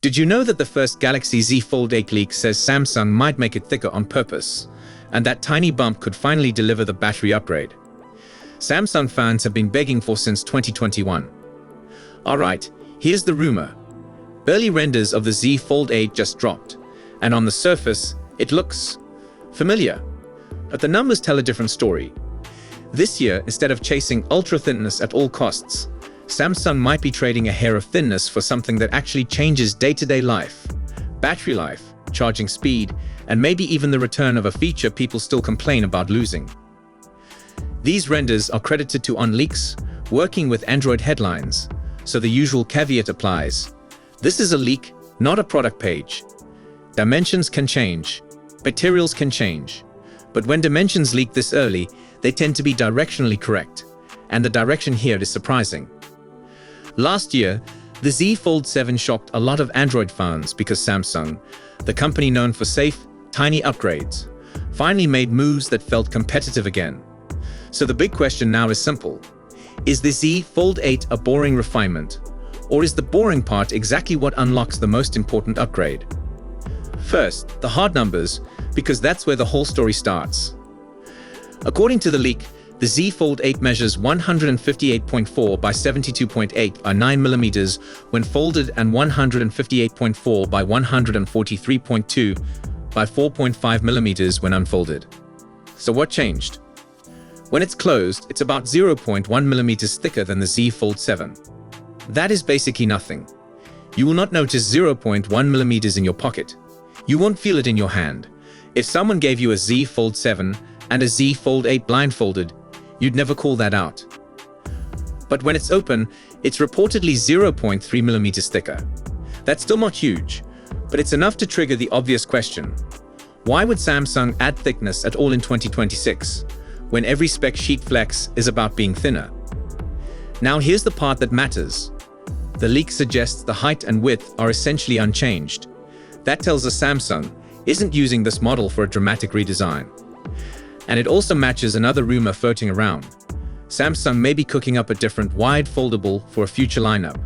Did you know that the first Galaxy Z Fold 8 leak says Samsung might make it thicker on purpose, and that tiny bump could finally deliver the battery upgrade? Samsung fans have been begging for since 2021. Alright, here's the rumor. Early renders of the Z Fold 8 just dropped, and on the surface, it looks familiar. But the numbers tell a different story. This year, instead of chasing ultra-thinness at all costs, Samsung might be trading a hair of thinness for something that actually changes day-to-day life, battery life, charging speed, and maybe even the return of a feature people still complain about losing. These renders are credited to OnLeaks, working with Android headlines, so the usual caveat applies. This is a leak, not a product page. Dimensions can change, materials can change, but when dimensions leak this early, they tend to be directionally correct, and the direction here is surprising. Last year, the Z Fold 7 shocked a lot of Android fans because Samsung, the company known for safe, tiny upgrades, finally made moves that felt competitive again. So the big question now is simple. Is the Z Fold 8 a boring refinement? Or is the boring part exactly what unlocks the most important upgrade? First, the hard numbers, because that's where the whole story starts. According to the leak, the Z Fold 8 measures 158.4 by 72.8 by 9 mm when folded and 158.4 by 143.2 by 4.5 mm when unfolded. So what changed? When it's closed, it's about 0.1 mm thicker than the Z Fold 7. That is basically nothing. You will not notice 0.1 mm in your pocket. You won't feel it in your hand. If someone gave you a Z Fold 7 and a Z Fold 8 blindfolded, you'd never call that out. But when it's open, it's reportedly 0.3 mm thicker. That's still not huge, but it's enough to trigger the obvious question. Why would Samsung add thickness at all in 2026, when every spec sheet flex is about being thinner? Now here's the part that matters. The leak suggests the height and width are essentially unchanged. That tells us Samsung isn't using this model for a dramatic redesign. And it also matches another rumor floating around. Samsung may be cooking up a different wide foldable for a future lineup,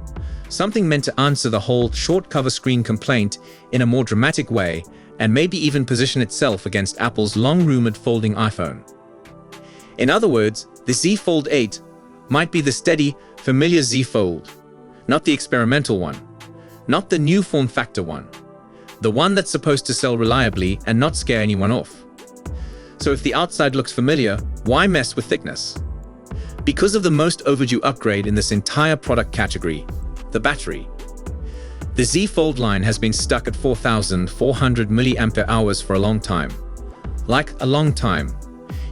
something meant to answer the whole short cover screen complaint in a more dramatic way, and maybe even position itself against Apple's long-rumored folding iPhone. In other words, the Z Fold 8 might be the steady, familiar Z Fold, not the experimental one, not the new form factor one, the one that's supposed to sell reliably and not scare anyone off. So if the outside looks familiar, why mess with thickness? Because of the most overdue upgrade in this entire product category, the battery. The Z Fold line has been stuck at 4,400 milliampere-hours for a long time. Like a long time.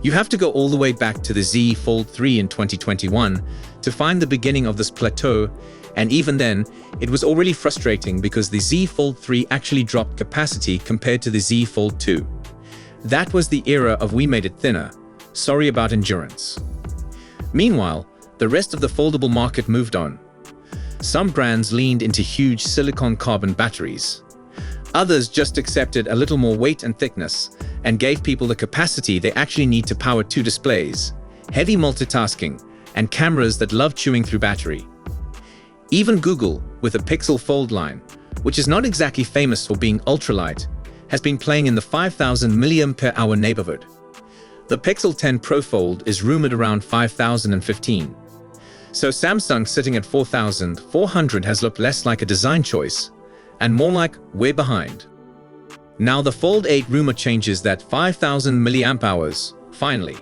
You have to go all the way back to the Z Fold 3 in 2021 to find the beginning of this plateau, and even then, it was already frustrating because the Z Fold 3 actually dropped capacity compared to the Z Fold 2. That was the era of we made it thinner, sorry about endurance. Meanwhile, the rest of the foldable market moved on. Some brands leaned into huge silicon carbon batteries. Others just accepted a little more weight and thickness and gave people the capacity they actually need to power two displays, heavy multitasking, and cameras that love chewing through battery. Even Google, with a Pixel Fold line, which is not exactly famous for being ultralight, has been playing in the 5,000 milliampere-hour neighborhood. The Pixel 10 Pro Fold is rumored around 5,015. So Samsung sitting at 4,400 has looked less like a design choice, and more like we're behind. Now the Fold 8 rumor changes that 5,000 milliamp-hours, finally.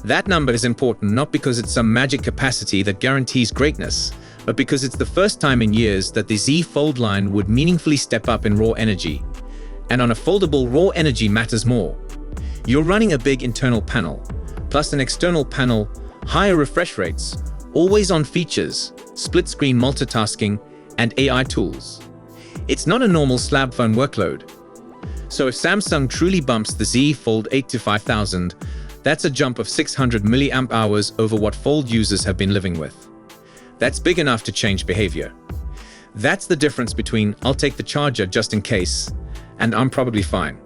That number is important not because it's some magic capacity that guarantees greatness, but because it's the first time in years that the Z Fold line would meaningfully step up in raw energy. And on a foldable, raw energy matters more. You're running a big internal panel, plus an external panel, higher refresh rates, always-on features, split-screen multitasking, and AI tools. It's not a normal slab phone workload. So if Samsung truly bumps the Z Fold 8 to 5,000, that's a jump of 600 milliamp-hours over what Fold users have been living with. That's big enough to change behavior. That's the difference between I'll take the charger just in case, and I'm probably fine.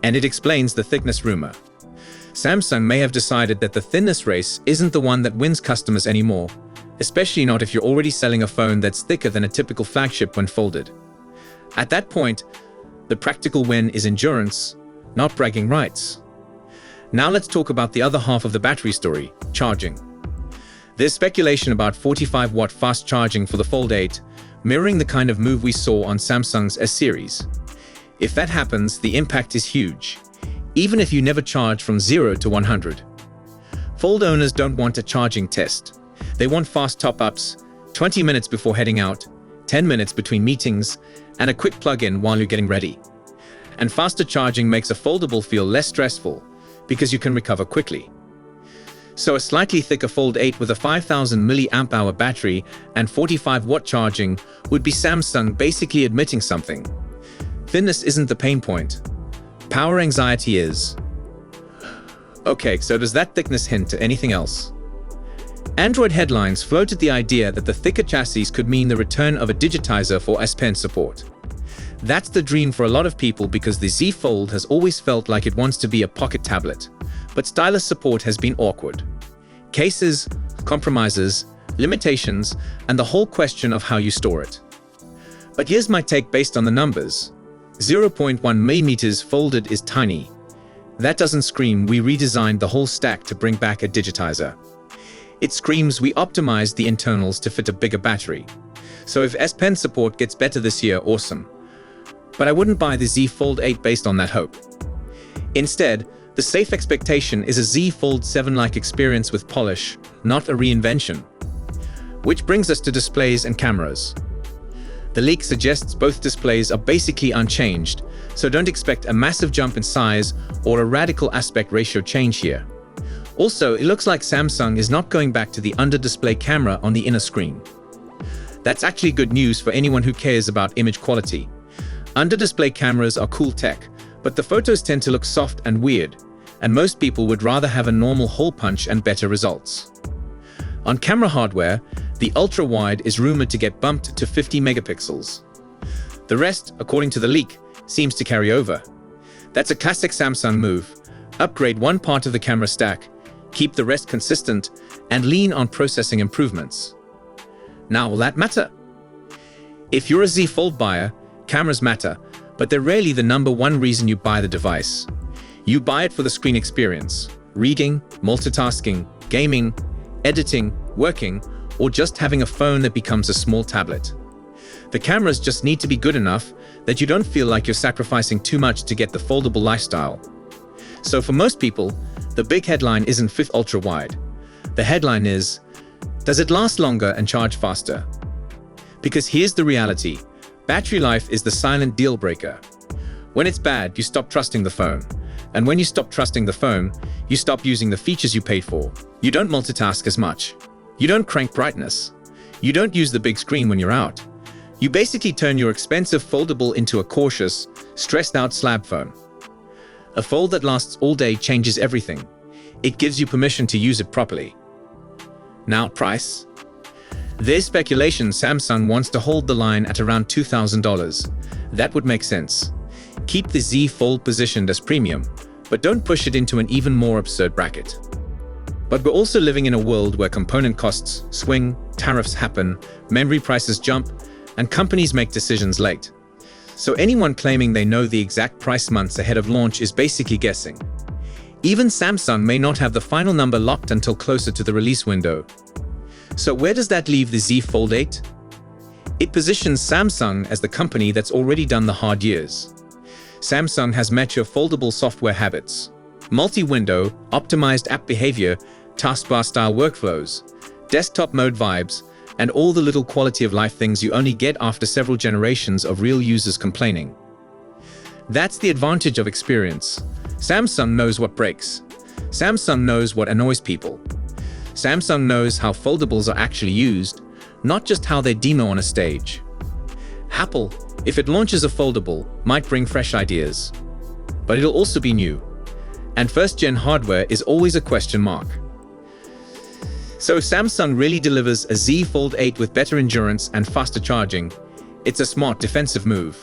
And it explains the thickness rumor. Samsung may have decided that the thinness race isn't the one that wins customers anymore. especially not if you're already selling a phone that's thicker than a typical flagship when folded. At that point, the practical win is endurance, not bragging rights. Now let's talk about the other half of the battery story, charging. There's speculation about 45-watt fast charging for the Fold 8, mirroring the kind of move we saw on Samsung's S series. If that happens, the impact is huge, even if you never charge from 0 to 100. Fold owners don't want a charging test. They want fast top-ups, 20 minutes before heading out, 10 minutes between meetings, and a quick plug-in while you're getting ready. And faster charging makes a foldable feel less stressful, because you can recover quickly. So a slightly thicker Fold 8 with a 5000 milliamp-hour battery and 45-watt charging would be Samsung basically admitting something. Thinness isn't the pain point. Power anxiety is. Okay, so does that thickness hint to anything else? Android headlines floated the idea that the thicker chassis could mean the return of a digitizer for S Pen support. That's the dream for a lot of people because the Z Fold has always felt like it wants to be a pocket tablet, but stylus support has been awkward. Cases, compromises, limitations, and the whole question of how you store it. But here's my take based on the numbers. 0.1 millimeters folded is tiny. That doesn't scream we redesigned the whole stack to bring back a digitizer. It screams we optimized the internals to fit a bigger battery. So if S Pen support gets better this year, awesome. But I wouldn't buy the Z Fold 8 based on that hope. Instead, the safe expectation is a Z Fold 7-like experience with polish, not a reinvention. Which brings us to displays and cameras. The leak suggests both displays are basically unchanged, so don't expect a massive jump in size or a radical aspect ratio change here. Also, it looks like Samsung is not going back to the under-display camera on the inner screen. That's actually good news for anyone who cares about image quality. Under-display cameras are cool tech, but the photos tend to look soft and weird, and most people would rather have a normal hole punch and better results. On camera hardware, the ultra-wide is rumored to get bumped to 50 megapixels. The rest, according to the leak, seems to carry over. That's a classic Samsung move. Upgrade one part of the camera stack, keep the rest consistent, and lean on processing improvements. Now, will that matter? If you're a Z Fold buyer, cameras matter, but they're rarely the number one reason you buy the device. You buy it for the screen experience, reading, multitasking, gaming, editing, working, or just having a phone that becomes a small tablet. The cameras just need to be good enough that you don't feel like you're sacrificing too much to get the foldable lifestyle. So for most people, the big headline isn't 5th ultra-wide. The headline is, does it last longer and charge faster? Because here's the reality. Battery life is the silent deal breaker. When it's bad, you stop trusting the phone. And when you stop trusting the phone, you stop using the features you paid for. You don't multitask as much. You don't crank brightness. You don't use the big screen when you're out. You basically turn your expensive foldable into a cautious, stressed-out slab phone. A fold that lasts all day changes everything. It gives you permission to use it properly. Now, price. There's speculation Samsung wants to hold the line at around $2,000. That would make sense. Keep the Z Fold positioned as premium, but don't push it into an even more absurd bracket. But we're also living in a world where component costs swing, tariffs happen, memory prices jump, and companies make decisions late. So anyone claiming they know the exact price months ahead of launch is basically guessing. Even Samsung may not have the final number locked until closer to the release window. So where does that leave the Z Fold 8? It positions Samsung as the company that's already done the hard years. Samsung has met your foldable software habits. Multi-window, optimized app behavior, taskbar-style workflows, desktop mode vibes, and all the little quality of life things you only get after several generations of real users complaining. That's the advantage of experience. Samsung knows what breaks. Samsung knows what annoys people. Samsung knows how foldables are actually used, not just how they demo on a stage. Apple, if it launches a foldable, might bring fresh ideas. But it'll also be new. And first-gen hardware is always a question mark. So if Samsung really delivers a Z Fold 8 with better endurance and faster charging, it's a smart defensive move.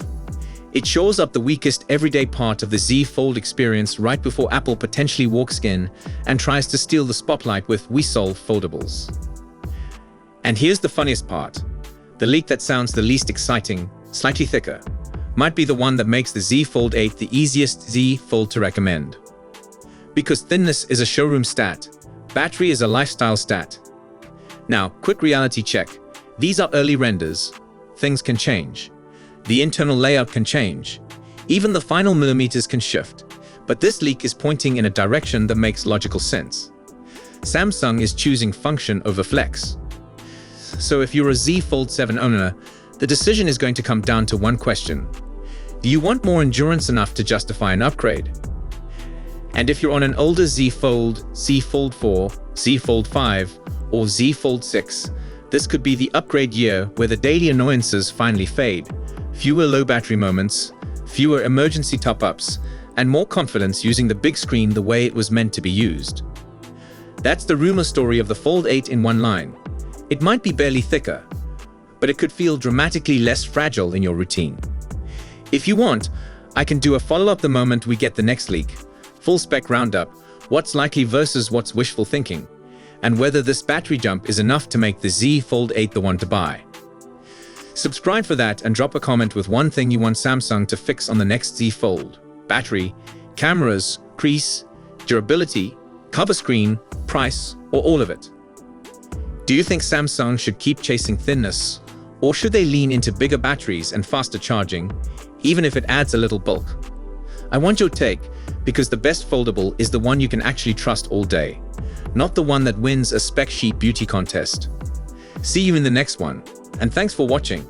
It shores up the weakest everyday part of the Z Fold experience right before Apple potentially walks in and tries to steal the spotlight with "We solve foldables." And here's the funniest part. The leak that sounds the least exciting, slightly thicker, might be the one that makes the Z Fold 8 the easiest Z Fold to recommend. Because thinness is a showroom stat, battery is a lifestyle stat. Now, quick reality check. These are early renders. Things can change. The internal layout can change. Even the final millimeters can shift. But this leak is pointing in a direction that makes logical sense. Samsung is choosing function over flex. So if you're a Z Fold 7 owner, the decision is going to come down to one question. Do you want more endurance enough to justify an upgrade? And if you're on an older Z Fold, Z Fold 4, Z Fold 5, or Z Fold 6, this could be the upgrade year where the daily annoyances finally fade. Fewer low battery moments, fewer emergency top-ups, and more confidence using the big screen the way it was meant to be used. That's the rumor story of the Fold 8 in one line. It might be barely thicker, but it could feel dramatically less fragile in your routine. If you want, I can do a follow-up the moment we get the next leak. Full spec roundup, what's likely versus what's wishful thinking, and whether this battery jump is enough to make the Z Fold 8 the one to buy. Subscribe for that and drop a comment with one thing you want Samsung to fix on the next Z Fold. Battery, cameras, crease, durability, cover screen, price, or all of it. Do you think Samsung should keep chasing thinness, or should they lean into bigger batteries and faster charging, even if it adds a little bulk? I want your take, because the best foldable is the one you can actually trust all day, not the one that wins a spec sheet beauty contest. See you in the next one, and thanks for watching.